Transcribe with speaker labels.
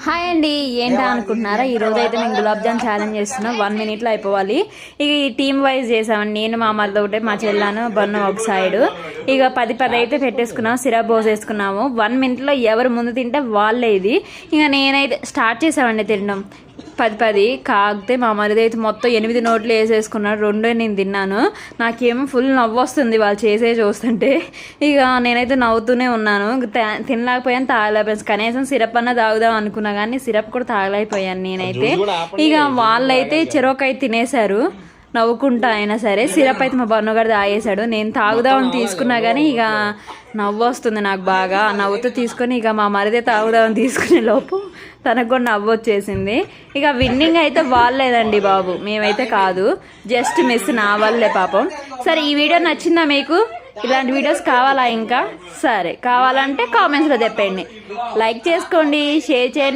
Speaker 1: Hi అండి, ఏంటా అనుకుంటున్నారా? ఈరోజు అయితే నేను గులాబ్ జామ్ ఛాలెంజ్ చేస్తున్నా. 1 minute అయిపోవాలి. ఇక ఈ టీమ్ వైజ్ చేసామండి. నేను మా మరిది ఒకటే, మా చెల్లాను బన్ను ఒక సైడ్. ఇక 10 అయితే పెట్టేసుకున్నాము, సిరప్ పోసేసుకున్నాము. 1 minute ఎవరు ముందు తింటే వాళ్ళే ఇది. ఇక నేనైతే స్టార్ట్ చేసామండి తినడం. 10 కాగితే మా మరిది అయితే మొత్తం 8 నోట్లు వేసేసుకున్నాడు. 2 నేను తిన్నాను. నాకేమో ఫుల్ నవ్వు వస్తుంది వాళ్ళు చేసే చూస్తుంటే. ఇక నేనైతే నవ్వుతూనే ఉన్నాను. తినలేకపోయాను, తాగలేకపోయాను. కనీసం సిరప్ అన్న తాగుదాం అనుకున్నా కానీ సిరప్ కూడా తాగలేకపోయాను నేనైతే. ఇక వాళ్ళైతే చెరోకైతే తినేశారు నవ్వుకుంటా. అయినా సరే సిరప్ అయితే మా బన్నుగారు తాగేశాడు. నేను తాగుదామని తీసుకున్నా కానీ ఇక నవ్వు వస్తుంది నాకు బాగా. నవ్వుతూ తీసుకొని ఇక మా మరిదే తాగుదామని తీసుకునే లోపు తనకు కూడా నవ్వు వచ్చేసింది. ఇక విన్నింగ్ అయితే వాళ్ళేదండి బాబు, మేమైతే కాదు. జస్ట్ మిస్ నా వాళ్ళే పాపం. సరే, ఈ వీడియో నచ్చిందా మీకు? ఇలాంటి వీడియోస్ కావాలా ఇంకా? సరే, కావాలంటే కామెంట్స్లో చెప్పండి. లైక్ చేసుకోండి, షేర్ చేయండి.